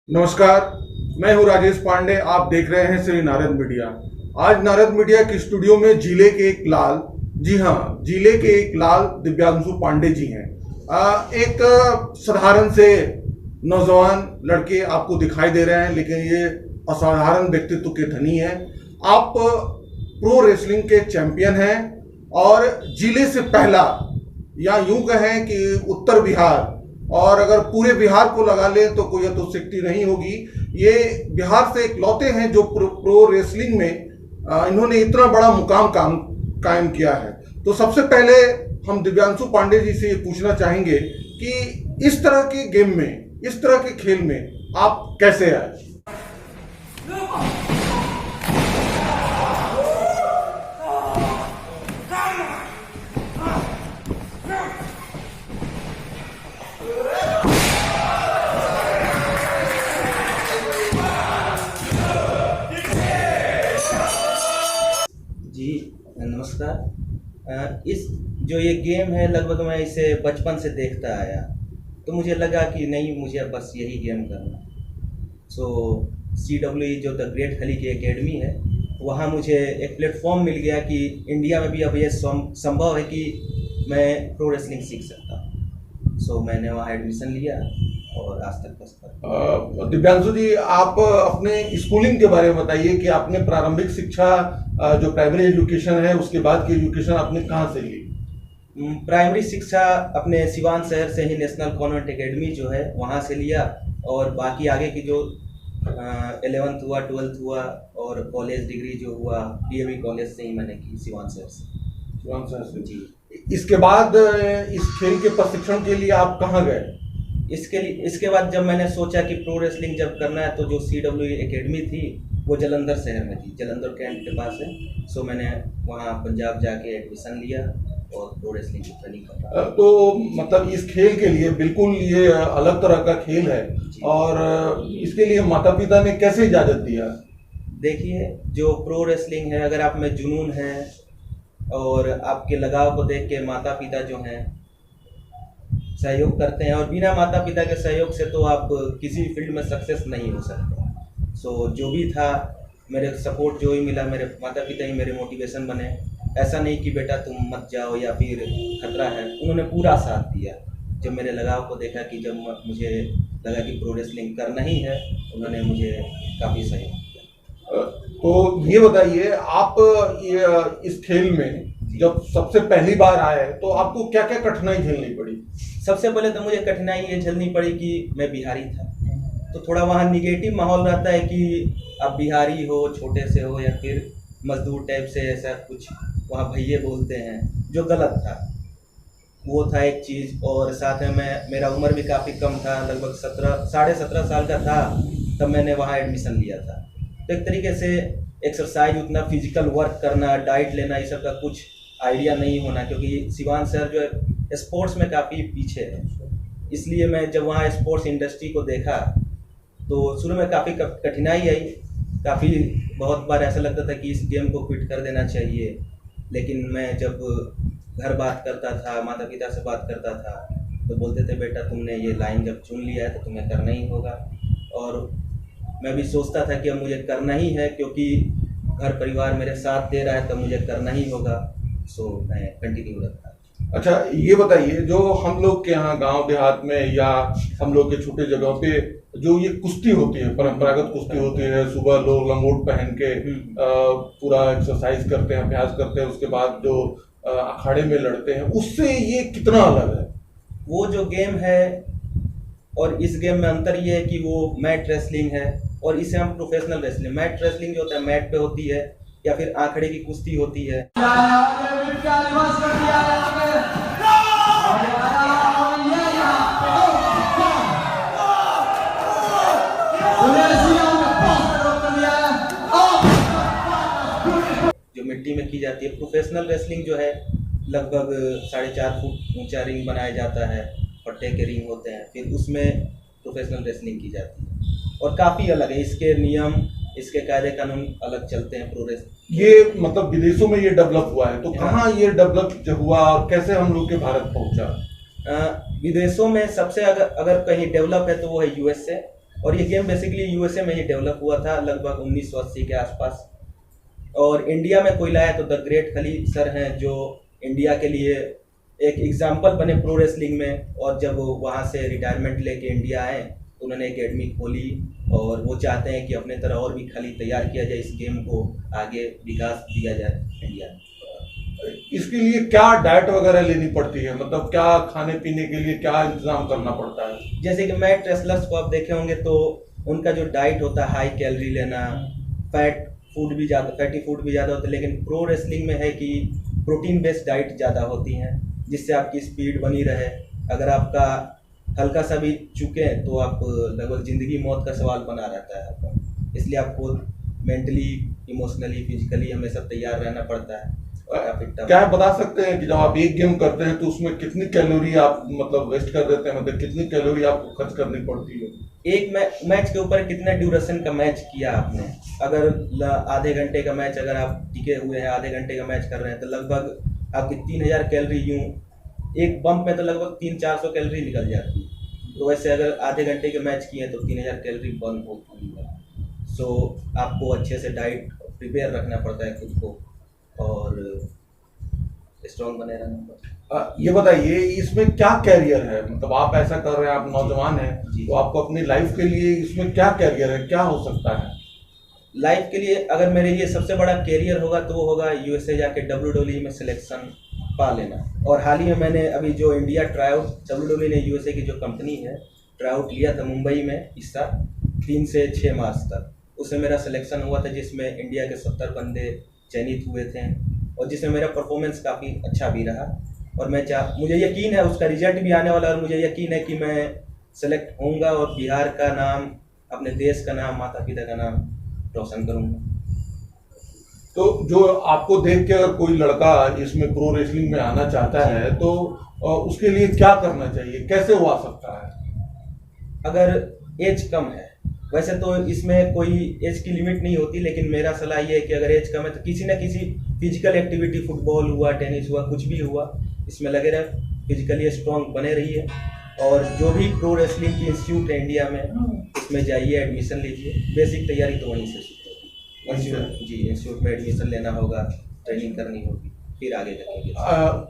नमस्कार, मैं हूं राजेश पांडे। आप देख रहे हैं श्री नारद मीडिया। आज नारद मीडिया के स्टूडियो में जिले के एक लाल, जी हाँ, जिले के एक लाल दिव्यांशु पांडे जी हैं। एक साधारण से नौजवान लड़के आपको दिखाई दे रहे हैं, लेकिन ये असाधारण व्यक्तित्व के धनी हैं। आप प्रो रेसलिंग के चैंपियन हैं और जिले से पहला, या यूं कहें कि उत्तर बिहार, और अगर पूरे बिहार को लगा लें तो कोई अतुशक्ति नहीं होगी। ये बिहार से इकलौते हैं जो प्रो रेसलिंग में इन्होंने इतना बड़ा मुकाम कायम किया है। तो सबसे पहले हम दिव्यांशु पांडे जी से ये पूछना चाहेंगे कि इस तरह के गेम में, इस तरह के खेल में आप कैसे आए? जी नमस्कार। इस जो ये गेम है, लगभग मैं इसे बचपन से देखता आया, तो मुझे लगा कि नहीं, मुझे बस यही गेम करना। सो CWE जो द ग्रेट खली की एकेडमी है, वहाँ मुझे एक प्लेटफॉर्म मिल गया कि इंडिया में भी अब ये संभव है कि मैं प्रो रेसलिंग सीख सकता हूँ। सो मैंने वहाँ एडमिशन लिया और आज तक बस कर। दिव्यांशु जी, आप अपने स्कूलिंग के बारे में बताइए कि आपने प्रारंभिक शिक्षा, जो प्राइमरी एजुकेशन है, उसके बाद की एजुकेशन आपने कहाँ से ली? प्राइमरी शिक्षा अपने सिवान शहर से ही नेशनल कॉन्वेंट एकेडमी जो है वहाँ से लिया, और बाकी आगे की जो 11th हुआ, 12th हुआ और कॉलेज डिग्री जो हुआ DAV कॉलेज से ही मैंने की, सिवान शहर से। सिवान शहर से जी। इसके बाद इस खेल के प्रशिक्षण के लिए आप कहाँ गए? इसके बाद जब मैंने सोचा कि प्रो रेसलिंग जब करना है, तो जो CWE एकेडमी थी वो जलंधर शहर में थी, जलंधर कैंट के पास है। सो मैंने वहाँ पंजाब जाके एडमिशन लिया और प्रो रेसलिंग की ट्रेनिंग कर रहा। तो मतलब इस खेल के लिए बिल्कुल ये अलग तरह का खेल है, और इसके लिए माता पिता ने कैसे इजाजत दिया? देखिए, जो प्रो रेसलिंग है, अगर आप में जुनून है और आपके लगाव को देख के माता पिता जो हैं सहयोग करते हैं, और बिना माता पिता के सहयोग से तो आप किसी भी फील्ड में सक्सेस नहीं हो सकते। सो जो भी था, मेरे सपोर्ट जो ही मिला, मेरे माता पिता ही मेरे मोटिवेशन बने। ऐसा नहीं कि बेटा तुम मत जाओ या फिर खतरा है, उन्होंने पूरा साथ दिया। जब मेरे लगाव को देखा कि जब मुझे लगा कि प्रो रेसलिंग करना ही है, उन्होंने मुझे काफ़ी सहयोग किया। तो ये बताइए, आप इस खेल में जब सबसे पहली बार आए तो आपको क्या क्या कठिनाई झेलनी पड़ी? सबसे पहले तो मुझे कठिनाई ये झेलनी पड़ी कि मैं बिहारी था, तो थोड़ा वहाँ निगेटिव माहौल रहता है कि आप बिहारी हो, छोटे से हो, या फिर मजदूर टाइप से, ऐसा कुछ वहाँ भैये बोलते हैं, जो गलत था। वो था एक चीज़, और साथ में मेरा उम्र भी काफ़ी कम था, लगभग 17.5 साल का था तब मैंने वहाँ एडमिशन लिया था। तो एक तरीके से एक्सरसाइज, उतना फिजिकल वर्क करना, डाइट लेना, ये सब का कुछ आइडिया नहीं होना, क्योंकि सिवान शहर जो है स्पोर्ट्स में काफ़ी पीछे है। इसलिए मैं जब वहाँ स्पोर्ट्स इंडस्ट्री को देखा तो शुरू में काफ़ी कठिनाई आई, बहुत बार ऐसा लगता था कि इस गेम को क्विट कर देना चाहिए। लेकिन मैं जब घर बात करता था, माता पिता से बात करता था, तो बोलते थे बेटा तुमने ये लाइन जब चुन लिया है तो तुम्हें करना ही होगा। और मैं भी सोचता था कि अब मुझे करना ही है, क्योंकि घर परिवार मेरे साथ दे रहा है तो मुझे करना ही होगा। सो मैं कंटिन्यू रखा। अच्छा, ये बताइए, जो हम लोग के यहाँ गांव देहात में या हम लोग के छोटे जगहों पे जो ये कुश्ती होती है, परंपरागत कुश्ती होती है, सुबह लोग लंगोट पहन के पूरा एक्सरसाइज करते हैं, अभ्यास करते हैं, उसके बाद जो अखाड़े में लड़ते हैं, उससे ये कितना अलग है? वो जो गेम है और इस गेम में अंतर ये है कि वो मैट रेसलिंग है, और इसे हम प्रोफेशनल रेसलिंग, मैट रेसलिंग जो होता है मैट पे होती है, या फिर आंकड़े की कुश्ती होती है। जो मिट्टी में की जाती है। प्रोफेशनल रेसलिंग जो है, लगभग 4.5 फुट ऊंचा रिंग बनाया जाता है, पट्टे के रिंग होते हैं, फिर उसमें प्रोफेशनल रेसलिंग की जाती है, और काफ़ी अलग है। इसके नियम, इसके कायदे कानून अलग चलते हैं। प्रो रेसलिंग ये मतलब विदेशों में ये डेवलप हुआ है, तो कहाँ ये डेवलप हुआ और कैसे हम लोग के भारत पहुंचा? विदेशों में सबसे अगर कहीं डेवलप है तो वो है USA, और ये गेम बेसिकली यूएसए में ही डेवलप हुआ था लगभग 1980 के आसपास। और इंडिया में कोई लाया तो द ग्रेट खली सर हैं, जो इंडिया के लिए एक एग्जाम्पल बने प्रो रेसलिंग में। और जब वो वहाँ से रिटायरमेंट लेके इंडिया आए तो उन्होंने एकेडमी खोली और वो चाहते हैं कि अपने तरह और भी खली तैयार किया जाए, इस गेम को आगे विकास दिया जाए इंडिया में। इसके लिए क्या डाइट वगैरह लेनी पड़ती है, मतलब क्या खाने पीने के लिए क्या इंतजाम करना पड़ता है? जैसे कि मैट रेसलर्स को आप देखे होंगे तो उनका जो डाइट होता है हाई कैलोरी लेना, फैटी फूड भी ज़्यादा होता है। लेकिन प्रो रेसलिंग में है कि प्रोटीन बेस्ड डाइट ज़्यादा होती हैं, जिससे आपकी स्पीड बनी रहे। अगर आपका हल्का सा भी चूके तो आप लगभग ज़िंदगी मौत का सवाल बना रहता है आपका। इसलिए आपको मेंटली, इमोशनली, फिजिकली हमेशा तैयार रहना पड़ता है। क्या आप बता सकते हैं कि जब आप एक गेम करते हैं तो उसमें कितनी कैलोरी आप मतलब वेस्ट कर देते हैं, मतलब कितनी कैलोरी आपको खर्च करनी पड़ती है? एक मैच के ऊपर कितना ड्यूरेशन का मैच किया आपने। अगर आधे घंटे का मैच, अगर आप टिके हुए हैं आधे घंटे का मैच कर रहे हैं तो लगभग आपकी 3000 कैलोरी, यूँ एक बम्प में तो लगभग 300-400 कैलोरी निकल जाती है। तो वैसे अगर आधे घंटे के मैच किए तो 3000 कैलोरी बर्न होती है। सो आपको अच्छे से डाइट प्रिपेयर रखना पड़ता है खुद को और स्ट्रॉन्ग बने रहना पड़ता है। ये बताइए इसमें क्या कैरियर है, मतलब आप ऐसा कर रहे हैं, आप नौजवान हैं तो आपको अपनी लाइफ के लिए इसमें क्या कैरियर है, क्या हो सकता है? लाइफ के लिए अगर मेरे लिए सबसे बड़ा कैरियर होगा तो वो होगा यूएसए जाके WWE में सिलेक्शन पा लेना। और हाल ही में मैंने अभी जो इंडिया ट्राईआउट, WWE ने यूएसए की जो कंपनी है ट्राईआउट लिया था मुंबई में इस साल 3 से 6 मार्च तक, उसमें मेरा सिलेक्शन हुआ था, जिसमें इंडिया के 70 बंदे चयनित हुए थे और जिसमें मेरा परफॉर्मेंस काफ़ी अच्छा भी रहा। और मुझे यकीन है उसका रिजल्ट भी आने वाला है और मुझे यकीन है कि मैं सेलेक्ट होऊंगा और बिहार का नाम, अपने देश का नाम, माता पिता का नाम रोशन करूंगा। तो जो आपको देख के अगर कोई लड़का इसमें प्रो रेसलिंग में आना चाहता है तो उसके लिए क्या करना चाहिए, कैसे वो आ सकता है? अगर एज कम है, वैसे तो इसमें कोई एज की लिमिट नहीं होती, लेकिन मेरा सलाह ये है कि अगर एज कम है तो किसी न किसी फिजिकल एक्टिविटी, फुटबॉल हुआ, टेनिस हुआ, कुछ भी हुआ, इसमें लगे रहे, फिजिकली स्ट्रॉन्ग बने रहिए। और जो भी प्रो रेसलिंग की इंस्टीट्यूट है इंडिया में, उसमें जाइए, एडमिशन लीजिए। बेसिक तैयारी तो वहीं से सीखिए। जी, इंस्टीट्यूट में एडमिशन लेना होगा, ट्रेनिंग करनी होगी, फिर आगे जाएंगे।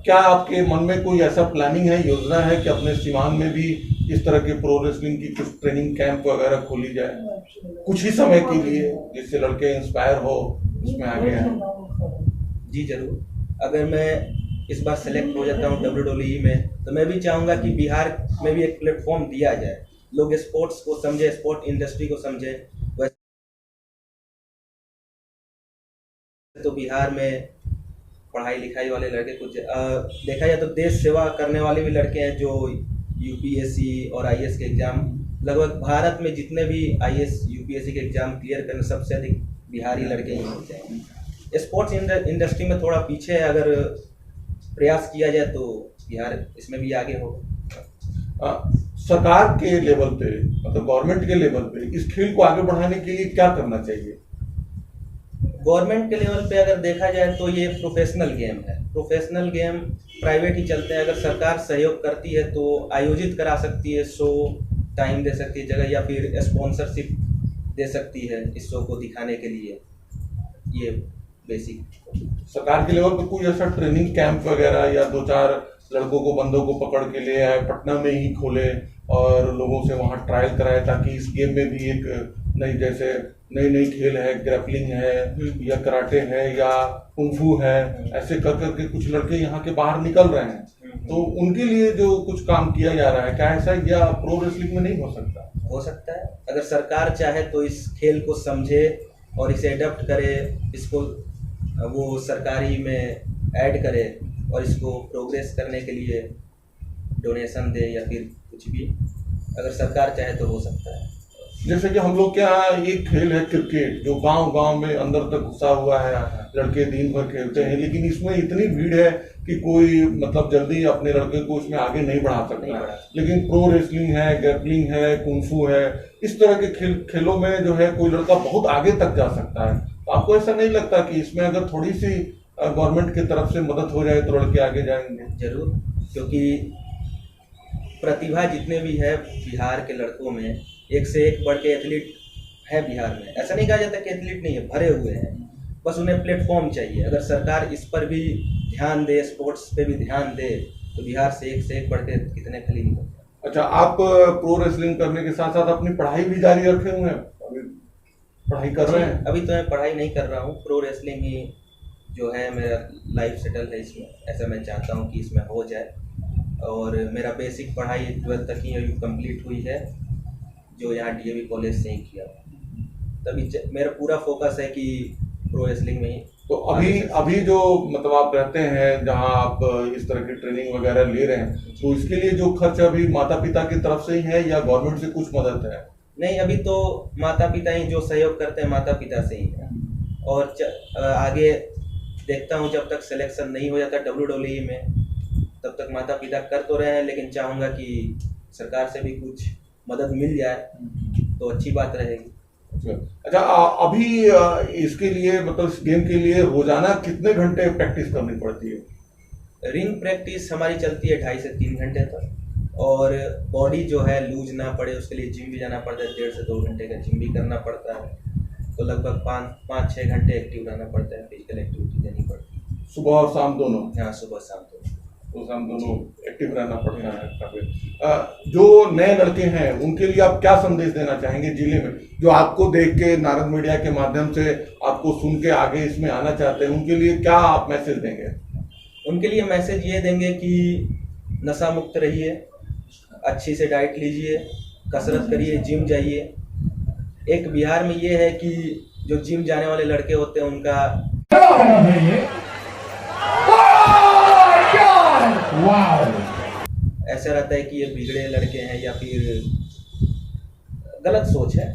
क्या आपके मन में कोई ऐसा प्लानिंग है, योजना है कि अपने सीमान में भी इस तरह के प्रो रेसलिंग की कुछ ट्रेनिंग कैंप वगैरह खोली जाए कुछ ही समय के लिए, जिससे लड़के इंस्पायर हो इसमें आगे आए? जी जरूर। अगर मैं इस बार सेलेक्ट हो जाता हूँ WWE में तो मैं भी चाहूँगा कि बिहार में भी एक प्लेटफॉर्म दिया जाए, लोग स्पोर्ट्स को समझे, स्पोर्ट इंडस्ट्री को समझे। वैसे तो बिहार में पढ़ाई लिखाई वाले लड़के कुछ देखा जाए तो देश सेवा करने वाले भी लड़के हैं, जो यूपीएससी और आईएएस के एग्ज़ाम, लगभग भारत में जितने भी आईएएस यूपीएससी के एग्ज़ाम क्लियर करने सबसे अधिक बिहारी लड़के ही होते हैं। स्पोर्ट्स इंडस्ट्री में थोड़ा पीछे है, अगर प्रयास किया जाए तो बिहार इसमें भी आगे होगा। सरकार के लेवल पे, मतलब गवर्नमेंट के लेवल पे इस खेल को आगे बढ़ाने के लिए क्या करना चाहिए? गवर्नमेंट के लेवल पे अगर देखा जाए तो ये प्रोफेशनल गेम है, प्रोफेशनल गेम प्राइवेट ही चलते हैं। अगर सरकार सहयोग करती है तो आयोजित करा सकती है शो, टाइम दे सकती है जगह, या फिर स्पॉन्सरशिप दे सकती है इस शो को दिखाने के लिए। ये बेसिक सरकार के लेवल पे कोई ऐसा ट्रेनिंग कैंप वगैरह या 2-4 लड़कों को, बंदों को पकड़ के ले आए, पटना में ही खोले और लोगों से वहाँ ट्रायल कराए, ताकि इस गेम में भी एक नई, जैसे नई खेल है, ग्रैपलिंग है या कराटे है या कुंफू है, ऐसे कर करके कुछ लड़के यहाँ के बाहर निकल रहे हैं, तो उनके लिए जो कुछ काम किया जा रहा है, क्या ऐसा या प्रो रेसलिंग में नहीं हो सकता? हो सकता है, अगर सरकार चाहे तो इस खेल को समझे और इसे एडप्ट करे, इसको वो सरकारी में ऐड करे और इसको प्रोग्रेस करने के लिए डोनेशन दे या फिर कुछ भी, अगर सरकार चाहे तो हो सकता है। जैसे कि हम लोग के यहाँ एक खेल है क्रिकेट, जो गांव में अंदर तक घुसा हुआ है, लड़के दिन भर खेलते हैं, लेकिन इसमें इतनी भीड़ है कि कोई मतलब जल्दी अपने लड़के को इसमें आगे नहीं बढ़ा सकता है। लेकिन प्रो रेसलिंग है, ग्रैपलिंग है, कुंफू है, इस तरह के खेलों में जो है कोई लड़का बहुत आगे तक जा सकता है। तो आपको ऐसा नहीं लगता कि इसमें अगर थोड़ी सी गवर्नमेंट की तरफ से मदद हो जाए तो लड़के आगे जाएंगे? जरूर, क्योंकि प्रतिभा जितने भी है बिहार के लड़कों में एक से एक बढ़ के एथलीट है बिहार में। ऐसा नहीं कहा जाता कि एथलीट नहीं है, भरे हुए हैं, बस उन्हें प्लेटफॉर्म चाहिए। अगर सरकार इस पर भी ध्यान दे, स्पोर्ट्स पे भी ध्यान दे, तो बिहार से एक बढ़ के कितने खिलाड़ी निकलते हैं। अच्छा, आप प्रो रेसलिंग करने के साथ साथ अपनी पढ़ाई भी जारी रखे हुए हैं, अभी पढ़ाई कर रहे हैं? अभी तो मैं पढ़ाई नहीं कर रहा हूँ, प्रो रेसलिंग ही जो है मेरा लाइफ सेटल है इसमें, ऐसा मैं चाहता हूँ कि इसमें हो जाए। और मेरा बेसिक पढ़ाई 12th तक ही कंप्लीट हुई है, जो यहाँ डीएवी कॉलेज से ही किया। तभी मेरा पूरा फोकस है कि प्रो रेसलिंग में ही। तो अभी जो मतलब आप रहते हैं, जहाँ आप इस तरह की ट्रेनिंग वगैरह ले रहे हैं, तो इसके लिए जो खर्च अभी माता पिता की तरफ से ही है या गवर्नमेंट से कुछ मदद है? नहीं, अभी तो माता पिता ही जो सहयोग करते हैं, माता पिता से ही है। और आगे देखता हूँ, जब तक सिलेक्शन नहीं हो जाता WWE में, तब तक माता पिता कर तो रहे हैं, लेकिन चाहूँगा कि सरकार से भी कुछ मदद मिल जाए तो अच्छी बात रहेगी। अच्छा, अभी इसके लिए मतलब इस गेम के लिए रोजाना कितने घंटे प्रैक्टिस करनी पड़ती है? रिंग प्रैक्टिस हमारी चलती है 2.5 से 3 घंटे तक, और बॉडी जो है लूज ना पड़े उसके लिए जिम भी जाना पड़ता है, 1.5 से 2 घंटे का जिम भी करना पड़ता है। तो लगभग 5-6 घंटे एक्टिव रहना पड़ता है, फिजिकल एक्टिविटी देनी पड़ती है। सुबह और शाम दोनों? हाँ, सुबह शाम दोनों एक्टिव रहना पड़ता है काफी। जो नए लड़के हैं उनके लिए आप क्या संदेश देना चाहेंगे जिले में, जो आपको देख के नारद मीडिया के माध्यम से आपको सुन के आगे इसमें आना चाहते हैं, उनके लिए क्या आप मैसेज देंगे? उनके लिए मैसेज ये देंगे कि नशा मुक्त रहिए, अच्छी से डाइट लीजिए, कसरत करिए, जिम जाइए। एक बिहार में ये है कि जो जिम जाने वाले लड़के होते हैं उनका ऐसा रहता है कि ये बिगड़े लड़के हैं या फिर गलत सोच है।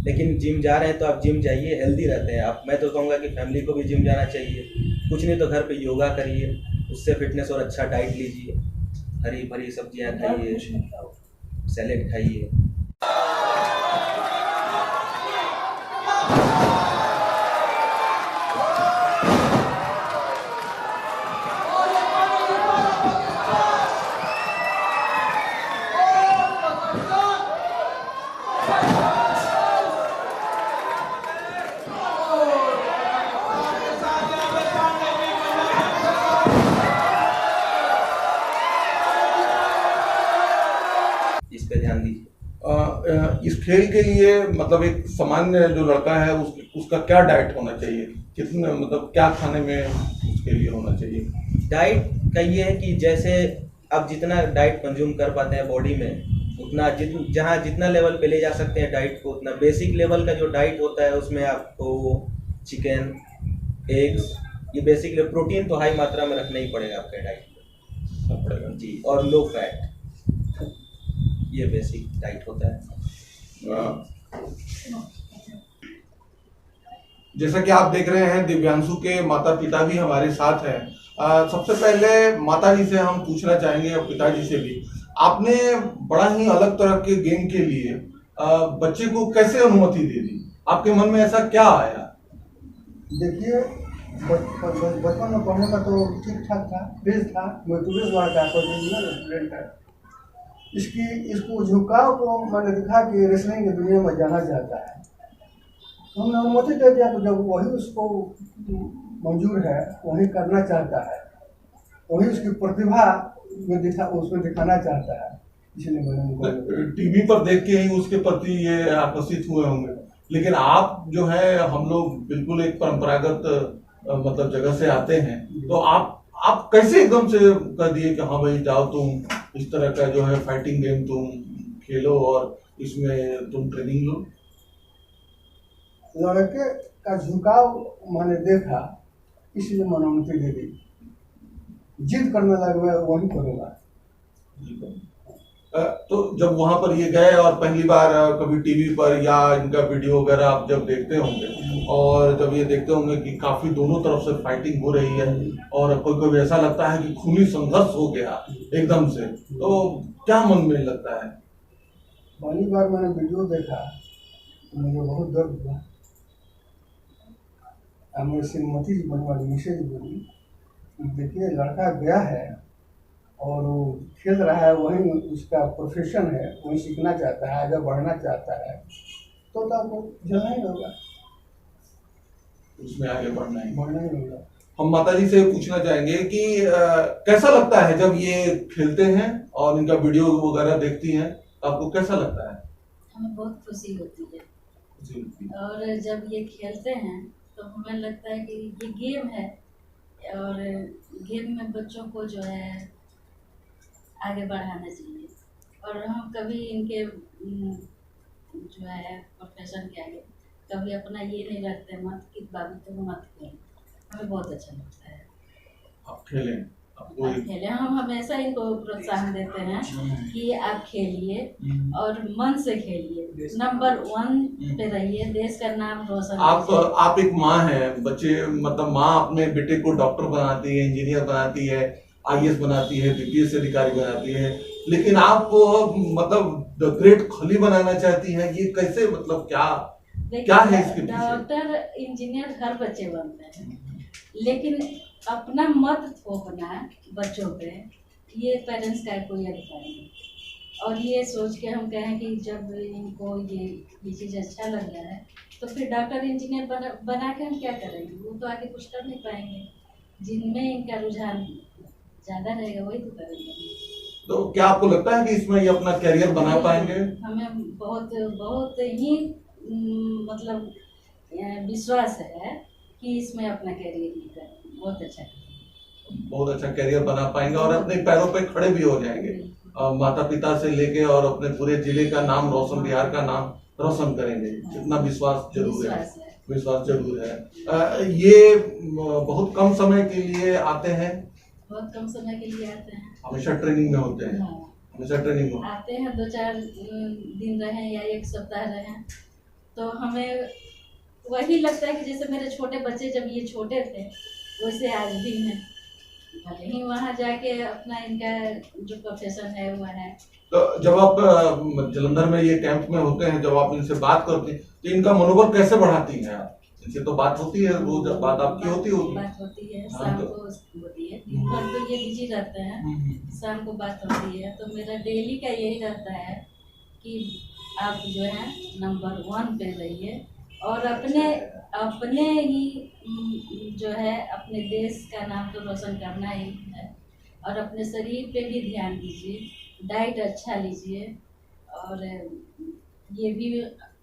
लेकिन जिम जा रहे हैं तो आप जिम जाइए, हेल्दी रहते हैं आप। मैं तो कहूँगा कि फैमिली को भी जिम जाना चाहिए, कुछ नहीं तो घर पे योगा करिए, उससे फिटनेस और अच्छा डाइट लीजिए, हरी भरी सब्जियां खाइए, सैलेड खाइए। इस पे ध्यान दीजिए। इस खेल के लिए मतलब एक सामान्य जो लड़का है उसका क्या डाइट होना चाहिए, कितने मतलब क्या खाने में उसके लिए होना चाहिए? डाइट का ये है कि जैसे आप जितना डाइट कंज्यूम कर पाते हैं बॉडी में, उतना जहाँ जितना लेवल पे ले जा सकते हैं डाइट को, उतना बेसिक लेवल का जो डाइट होता है उसमें आपको चिकन, एग्स, ये बेसिक प्रोटीन तो हाई मात्रा में रखना ही पड़ेगा आपके डाइट में पड़ेगा जी, और लो फैट, ये बेसिक डाइट होता है। जैसा कि आप देख रहे हैं, दिव्यांशु के माता पिता भी हमारे साथ हैं। सबसे पहले माता जी से हम पूछना चाहेंगे और पिताजी से भी, आपने बड़ा ही अलग तरह के गेम के लिए बच्चे को कैसे अनुमति दे दी? आपके मन में ऐसा क्या आया? देखिए, बचपन में पढ़ने का तो ठीक ठाक था, क्रेज था, मैं टूरिस्ट वहाँ का स्टूडेंट है। इसको झुकाव को मैंने देखा कि रेसलिंग की दुनिया में जाना चाहता है, तो हमने अनुमति दे दिया। तो जब वही उसको मंजूर है, वही करना चाहता है, वही उसकी प्रतिभा में उसमें दिखाना चाहता है, इसलिए मैंने उनको टीवी पर देख के ही उसके प्रति ये आकर्षित हुए होंगे। लेकिन आप जो है, हम लोग बिल्कुल एक परंपरागत मतलब जगह से आते हैं, तो आप कैसे एकदम से कर दिए कि हाँ भाई जाओ, तुम इस तरह का जो है फाइटिंग गेम तुम खेलो और इसमें तुम ट्रेनिंग लो? लड़के का झुकाव मैंने देखा, इसलिए मैंने अनुमति दे दी। जिद करने लगे, वही करूँगा। तो जब वहां पर ये गए और पहली बार कभी टीवी पर या इनका वीडियो वगैरह आप जब देखते होंगे, और जब ये देखते होंगे कि काफी दोनों तरफ से फाइटिंग हो रही है और कोई ऐसा लगता है कि खूनी संघर्ष हो गया एकदम से, तो क्या मन में लगता है? पहली बार मैंने वीडियो देखा तो मुझे बहुत दर्द हुआ। मेरे श्रीमती जी बनवाली मिश्र जी बोली, देखिए लड़का गया है और वो खेल रहा है, वहीं उसका प्रोफेशन है, वहीं सीखना चाहता है, आगे बढ़ना चाहता है, तो आपको झेलना ही होगा, उसमें आगे बढ़ना है। बढ़ना ही होगा। हम माता जी से पूछना चाहेंगे कि कैसा लगता है जब ये खेलते हैं और इनका वीडियो वगैरह देखती हैं, आपको कैसा लगता है? हमें बहुत खुशी होती है। जी। और जब ये खेलते हैं तो हमें लगता है कि ये गेम है, और गेम में बच्चों को जो है आगे बढ़ाना चाहिए। और हम कभी इनके जो है प्रोफेशन के आगे कभी अपना ये नहीं रखते मत कि बाबू तुम मत खेल। हमें बहुत अच्छा लगता है आप खेलें, आपको आप खेलें। हम हमेशा इनको प्रोत्साहन देते हैं कि आप खेलिए और मन से खेलिए, नंबर 1 पे रहिए, देश का नाम रोशन कीजिए। आप एक माँ है, बच्चे मतलब माँ अपने बेटे को डॉक्टर बनाती है, इंजीनियर बनाती है, आईएएस बनाती है, बीपीएस अधिकारी बनाती है, लेकिन आप मतलब द ग्रेट खली बनाना चाहती हैं। ये कैसे, मतलब क्या है इसके पीछे? डॉक्टर इंजीनियर हर बच्चे बनते हैं, लेकिन अपना मत थोपना बच्चों पे, ये पेरेंट्स का कोई अधिकार नहीं। और ये सोच के हम कहें कि जब इनको ये चीज़ अच्छा लग रहा है तो फिर डॉक्टर इंजीनियर बना के हम क्या करेंगे? वो तो आगे कुछ कर नहीं पाएंगे। जिनमें इनका रुझान ज़्यादा रहेगा वही तो करेंगे। तो क्या आपको लगता है कि इसमें ये अपना कैरियर बना पाएंगे? हमें बहुत बहुत ही मतलब विश्वास है कि इसमें अपना कैरियर ही करेंगे, बहुत अच्छा कैरियर बना पाएंगे और अपने पैरों पे खड़े भी हो जाएंगे। माता पिता से लेके और अपने पूरे जिले का नाम रोशन, बिहार का नाम रोशन करेंगे। इतना विश्वास जरूर है, विश्वास जरूर है। ये बहुत कम समय के लिए आते हैं, बहुत कम समय के लिए आते हैं, हमेशा ट्रेनिंग में होते हैं। हाँ। हमेशा ट्रेनिंग में आते हैं, 2-4 दिन रहें या 1 सप्ताह रहें, तो हमें वही लगता है कि जैसे मेरे छोटे बच्चे जब ये छोटे थे वैसे आज भी हैं। भले ही वहाँ जाके अपना इनका जो प्रोफेशन है वो है। तो जब आप जलंधर में ये कैंप में होते हैं, जब आप इनसे बात करती हैं तो इनका मनोबल कैसे बढ़ाती हैं आप? इनसे तो बात होती है, रोज बात आपकी होती होगी। बात होती है, शाम को होती है, दिन भर तो ये बिजी रहते हैं, शाम को बात होती है। तो मेरा डेली का यही रहता है कि आप जो है नंबर 1 पे रहिए और अपने ही जो है अपने देश का नाम तो रोशन करना ही है। और अपने शरीर पे भी ध्यान दीजिए, डाइट अच्छा लीजिए। और ये भी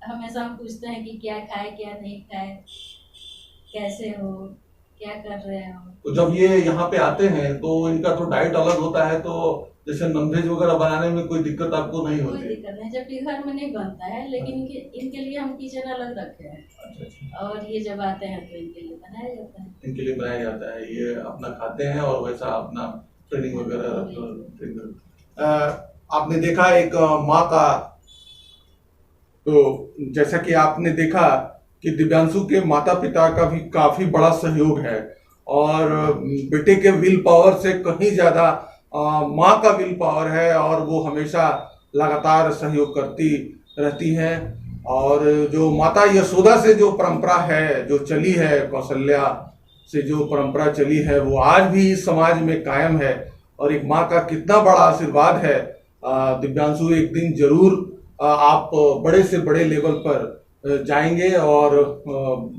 हमेशा हम पूछते हैं कि क्या खाए क्या नहीं खाए, कैसे हो, क्या कर रहे हो। तो जब ये यहाँ पे आते हैं तो इनका तो डाइट अलग होता है, तो जैसे नॉनवेज वगैरह बनाने में कोई दिक्कत आपको नहीं होती? कोई दिक्कत नहीं, जबकि घर में नहीं बनता है, लेकिन इनके लिए हम किचन अलग रखे हैं। अच्छा। और ये जब आते हैं तो इनके लिए बनाया जाता है। इनके लिए बनाया जाता है, ये अपना खाते हैं और वैसा अपना ट्रेनिंग वगैरह। आपने देखा एक माँ का, तो जैसा कि आपने देखा कि दिव्यांशु के माता पिता का भी काफी बड़ा सहयोग है और बेटे के विल पावर से कहीं ज्यादा माँ का विल पावर है और वो हमेशा लगातार सहयोग करती रहती हैं। और जो माता यशोदा से जो परंपरा है, जो चली है, कौशल्या से जो परंपरा चली है, वो आज भी इस समाज में कायम है। और एक माँ का कितना बड़ा आशीर्वाद है। दिव्यांशु एक दिन जरूर आप बड़े से बड़े लेवल पर जाएंगे और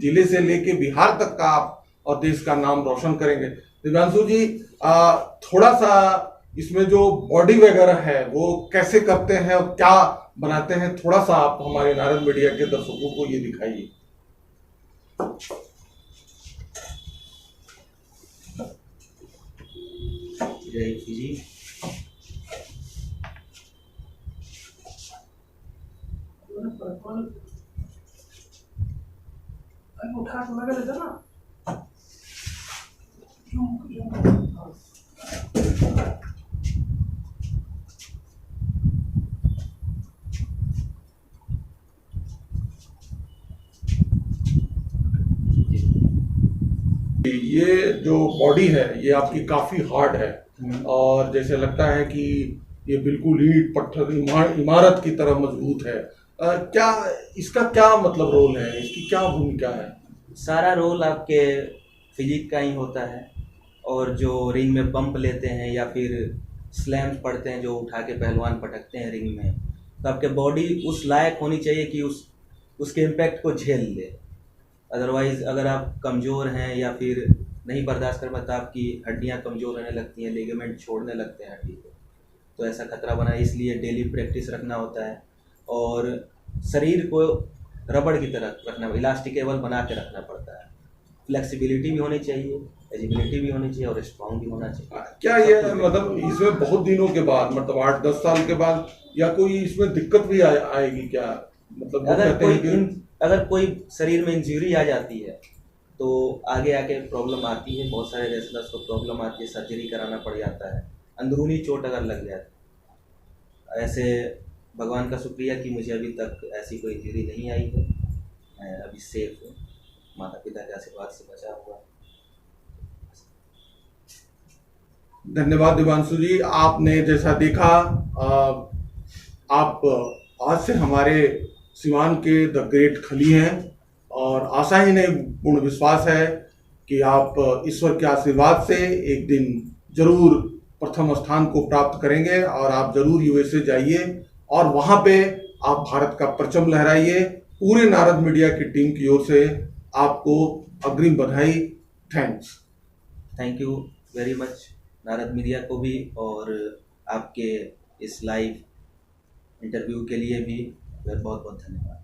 जिले से लेके बिहार तक का आप और देश का नाम रोशन करेंगे। दिव्यांशु जी, थोड़ा सा इसमें जो बॉडी वगैरह है वो कैसे करते हैं और क्या बनाते हैं, थोड़ा सा आप हमारे नारद मीडिया के दर्शकों को ये दिखाइए। जी उठा के लगा लेते ना। ये जो बॉडी है ये आपकी काफी हार्ड है और जैसे लगता है कि ये बिल्कुल ईंट पत्थर इमारत की तरह मजबूत है। क्या इसका क्या मतलब रोल है, इसकी क्या भूमिका है? सारा रोल आपके फिजिक का ही होता है। और जो रिंग में पंप लेते हैं या फिर स्लैम्स पड़ते हैं जो उठा के पहलवान पटकते हैं रिंग में, तो आपके बॉडी उस लायक होनी चाहिए कि उसके इम्पैक्ट को झेल ले। अदरवाइज अगर आप कमज़ोर हैं या फिर नहीं बर्दाश्त कर पाता, आपकी हड्डियां कमज़ोर होने लगती हैं, लिगामेंट छोड़ने लगते हैं हड्डी को, तो ऐसा खतरा बना है। इसलिए डेली प्रैक्टिस रखना होता है और शरीर को रबड़ की तरह रखना, इलास्टिकेबल बना के रखना पड़ता है। फ्लेक्सिबिलिटी भी होनी चाहिए, एजिबिलिटी भी होनी चाहिए और स्ट्रॉन्ग भी होना चाहिए। क्या ये मतलब इसमें बहुत दिनों के बाद, मतलब 8-10 साल के बाद, या कोई इसमें दिक्कत भी आएगी क्या? मतलब वो कहते हैं कि अगर कोई शरीर में इंजरी आ जाती है तो आगे आके प्रॉब्लम आती है। बहुत सारे रेसलर्स को प्रॉब्लम आती है, सर्जरी कराना पड़ जाता है, अंदरूनी चोट अगर लग जाए। ऐसे भगवान का शुक्रिया कि मुझे अभी तक ऐसी कोई इंजरी नहीं आई है, मैं अभी सेफ हूँ, माता पिता के आशीर्वाद से बचा हुआ। धन्यवाद दिव्यांशु जी। आपने जैसा देखा, आप आज से हमारे सिवान के द ग्रेट खली हैं और आशा ही नहीं पूर्ण विश्वास है कि आप ईश्वर के आशीर्वाद से एक दिन जरूर प्रथम स्थान को प्राप्त करेंगे और आप जरूर यूएसए जाइए और वहाँ पे आप भारत का परचम लहराइए। पूरे नारद मीडिया की टीम की ओर से आपको अग्रिम बधाई। Thank you very much Narad media को भी, और आपके इस लाइव इंटरव्यू के लिए भी बहुत बहुत धन्यवाद।